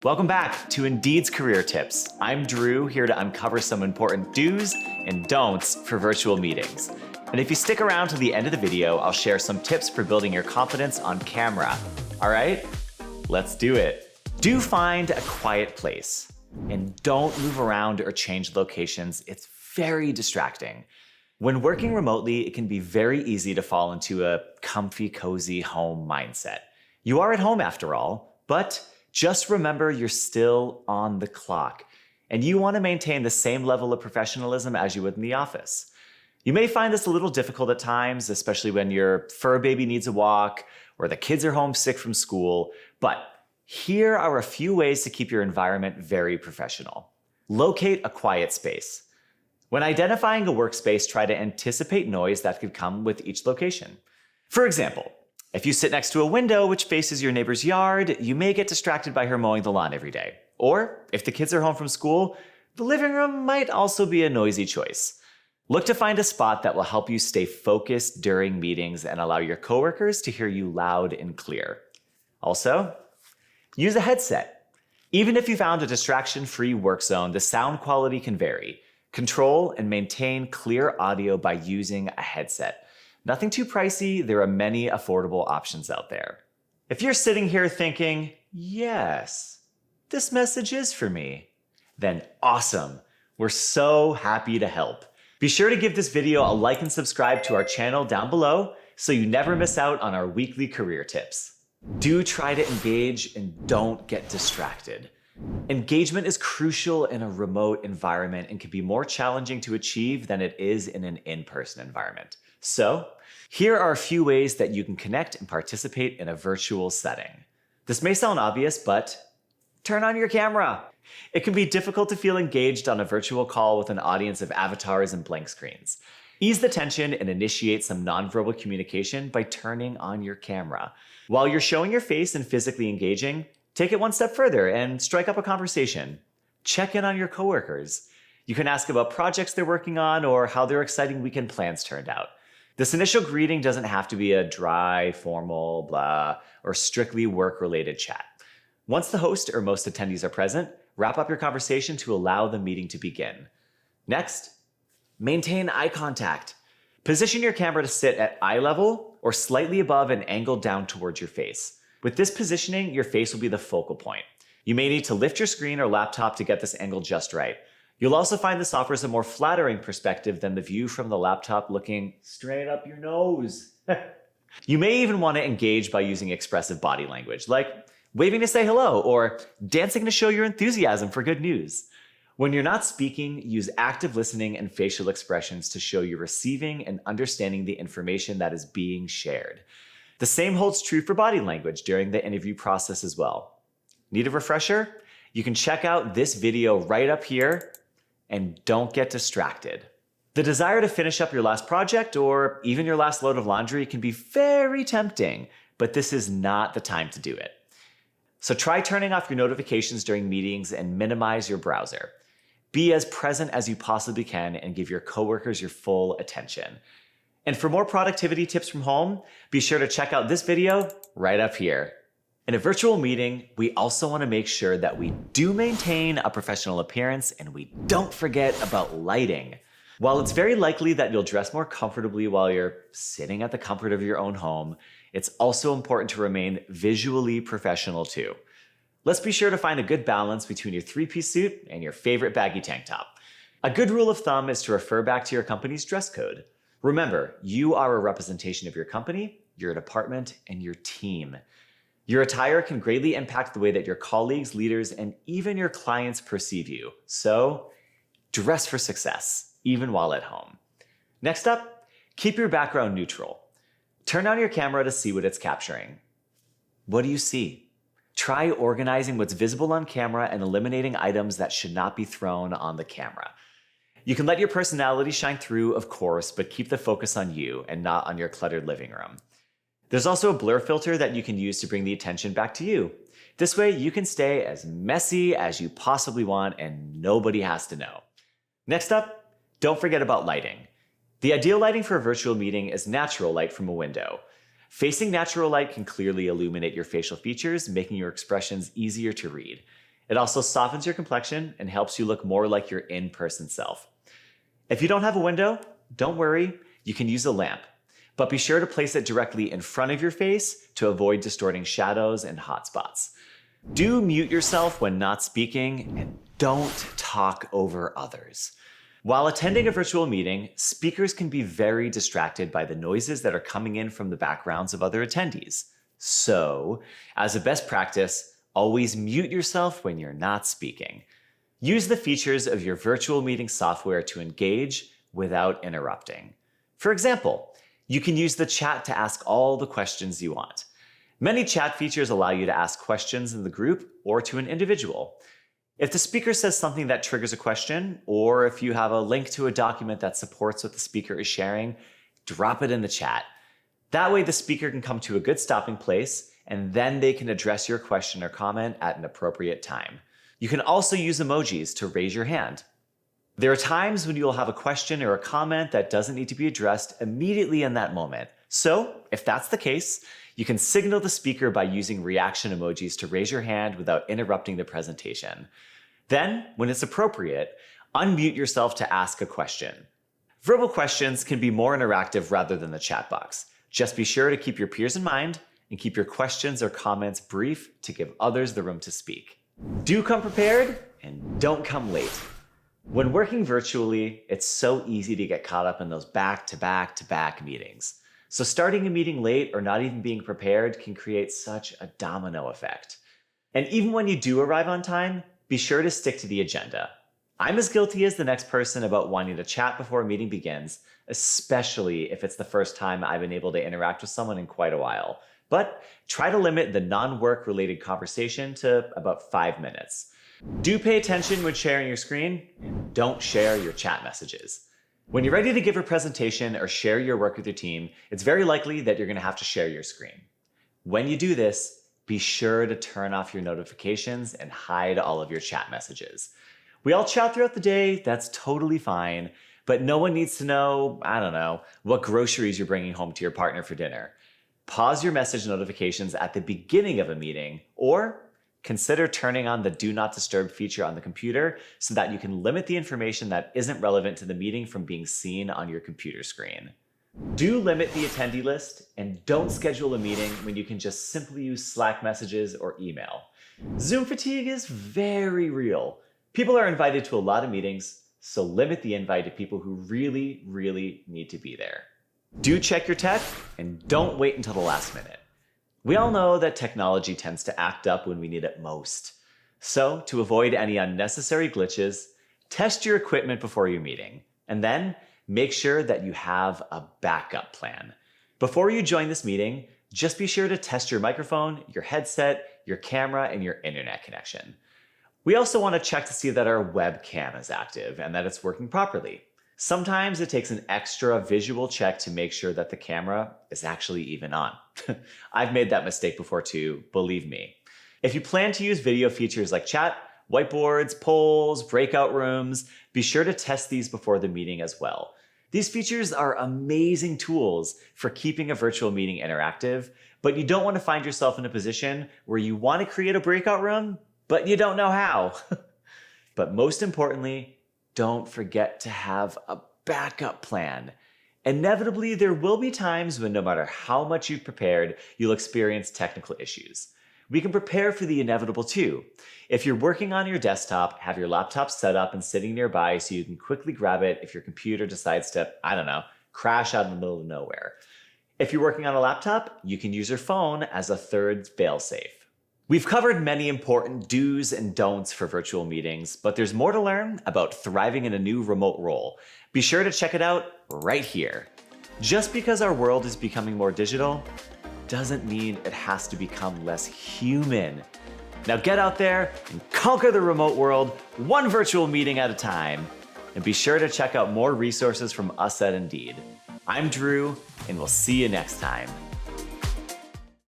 Welcome back to Indeed's Career Tips. I'm Drew, here to uncover some important do's and don'ts for virtual meetings. And if you stick around to the end of the video, I'll share some tips for building your confidence on camera. All right, let's do it. Do find a quiet place and don't move around or change locations. It's very distracting. When working remotely, it can be very easy to fall into a comfy, cozy home mindset. You are at home after all, but just remember you're still on the clock, and you want to maintain the same level of professionalism as you would in the office. You may find this a little difficult at times, especially when your fur baby needs a walk or the kids are home sick from school, but here are a few ways to keep your environment very professional. Locate a quiet space. When identifying a workspace, try to anticipate noise that could come with each location. For example, if you sit next to a window which faces your neighbor's yard, you may get distracted by her mowing the lawn every day. Or if the kids are home from school, the living room might also be a noisy choice. Look to find a spot that will help you stay focused during meetings and allow your coworkers to hear you loud and clear. Also, use a headset. Even if you found a distraction-free work zone, the sound quality can vary. Control and maintain clear audio by using a headset. Nothing too pricey, there are many affordable options out there. If you're sitting here thinking, yes, this message is for me, then awesome. We're so happy to help. Be sure to give this video a like and subscribe to our channel down below so you never miss out on our weekly career tips. Do try to engage and don't get distracted. Engagement is crucial in a remote environment and can be more challenging to achieve than it is in an in-person environment. So, here are a few ways that you can connect and participate in a virtual setting. This may sound obvious, but turn on your camera. It can be difficult to feel engaged on a virtual call with an audience of avatars and blank screens. Ease the tension and initiate some nonverbal communication by turning on your camera. While you're showing your face and physically engaging, take it one step further and strike up a conversation. Check in on your coworkers. You can ask about projects they're working on or how their exciting weekend plans turned out. This initial greeting doesn't have to be a dry, formal, blah, or strictly work-related chat. Once the host or most attendees are present, wrap up your conversation to allow the meeting to begin. Next, maintain eye contact. Position your camera to sit at eye level or slightly above and angled down towards your face. With this positioning, your face will be the focal point. You may need to lift your screen or laptop to get this angle just right. You'll also find this offers a more flattering perspective than the view from the laptop looking straight up your nose. You may even want to engage by using expressive body language, like waving to say hello or dancing to show your enthusiasm for good news. When you're not speaking, use active listening and facial expressions to show you're receiving and understanding the information that is being shared. The same holds true for body language during the interview process as well. Need a refresher? You can check out this video right up here. And don't get distracted. The desire to finish up your last project or even your last load of laundry can be very tempting, but this is not the time to do it. So try turning off your notifications during meetings and minimize your browser. Be as present as you possibly can and give your coworkers your full attention. And for more productivity tips from home, be sure to check out this video right up here. In a virtual meeting, we also want to make sure that we do maintain a professional appearance and we don't forget about lighting. While it's very likely that you'll dress more comfortably while you're sitting at the comfort of your own home, it's also important to remain visually professional too. Let's be sure to find a good balance between your three-piece suit and your favorite baggy tank top. A good rule of thumb is to refer back to your company's dress code. Remember, you are a representation of your company, your department, and your team. Your attire can greatly impact the way that your colleagues, leaders, and even your clients perceive you. So, dress for success, even while at home. Next up, keep your background neutral. Turn on your camera to see what it's capturing. What do you see? Try organizing what's visible on camera and eliminating items that should not be thrown on the camera. You can let your personality shine through, of course, but keep the focus on you and not on your cluttered living room. There's also a blur filter that you can use to bring the attention back to you. This way you can stay as messy as you possibly want and nobody has to know. Next up, don't forget about lighting. The ideal lighting for a virtual meeting is natural light from a window. Facing natural light can clearly illuminate your facial features, making your expressions easier to read. It also softens your complexion and helps you look more like your in-person self. If you don't have a window, don't worry, you can use a lamp. But be sure to place it directly in front of your face to avoid distorting shadows and hot spots. Do mute yourself when not speaking, and don't talk over others. While attending a virtual meeting, speakers can be very distracted by the noises that are coming in from the backgrounds of other attendees. So, as a best practice, always mute yourself when you're not speaking. Use the features of your virtual meeting software to engage without interrupting. For example, you can use the chat to ask all the questions you want. Many chat features allow you to ask questions in the group or to an individual. If the speaker says something that triggers a question, or if you have a link to a document that supports what the speaker is sharing, drop it in the chat. That way the speaker can come to a good stopping place, and then they can address your question or comment at an appropriate time. You can also use emojis to raise your hand. There are times when you'll have a question or a comment that doesn't need to be addressed immediately in that moment. So, if that's the case, you can signal the speaker by using reaction emojis to raise your hand without interrupting the presentation. Then, when it's appropriate, unmute yourself to ask a question. Verbal questions can be more interactive rather than the chat box. Just be sure to keep your peers in mind and keep your questions or comments brief to give others the room to speak. Do come prepared and don't come late. When working virtually, it's so easy to get caught up in those back-to-back-to-back meetings. So starting a meeting late or not even being prepared can create such a domino effect. And even when you do arrive on time, be sure to stick to the agenda. I'm as guilty as the next person about wanting to chat before a meeting begins, especially if it's the first time I've been able to interact with someone in quite a while. But try to limit the non-work related conversation to about 5 minutes. Do pay attention when sharing your screen, and don't share your chat messages. When you're ready to give a presentation or share your work with your team, it's very likely that you're going to have to share your screen. When you do this, be sure to turn off your notifications and hide all of your chat messages. We all chat throughout the day, that's totally fine, but no one needs to know, what groceries you're bringing home to your partner for dinner. Pause your message notifications at the beginning of a meeting, or consider turning on the Do Not Disturb feature on the computer so that you can limit the information that isn't relevant to the meeting from being seen on your computer screen. Do limit the attendee list and don't schedule a meeting when you can just simply use Slack messages or email. Zoom fatigue is very real. People are invited to a lot of meetings, so limit the invite to people who really, really need to be there. Do check your tech and don't wait until the last minute. We all know that technology tends to act up when we need it most. So, to avoid any unnecessary glitches, test your equipment before your meeting, and then make sure that you have a backup plan. Before you join this meeting, just be sure to test your microphone, your headset, your camera, and your internet connection. We also want to check to see that our webcam is active and that it's working properly. Sometimes it takes an extra visual check to make sure that the camera is actually even on. I've made that mistake before too, believe me. If you plan to use video features like chat, whiteboards, polls, breakout rooms, be sure to test these before the meeting as well. These features are amazing tools for keeping a virtual meeting interactive, but you don't want to find yourself in a position where you want to create a breakout room, but you don't know how. But most importantly, don't forget to have a backup plan. Inevitably, there will be times when no matter how much you've prepared, you'll experience technical issues. We can prepare for the inevitable too. If you're working on your desktop, have your laptop set up and sitting nearby so you can quickly grab it if your computer decides to, crash out in the middle of nowhere. If you're working on a laptop, you can use your phone as a third failsafe. We've covered many important do's and don'ts for virtual meetings, but there's more to learn about thriving in a new remote role. Be sure to check it out right here. Just because our world is becoming more digital doesn't mean it has to become less human. Now get out there and conquer the remote world one virtual meeting at a time. And be sure to check out more resources from us at Indeed. I'm Drew, and we'll see you next time.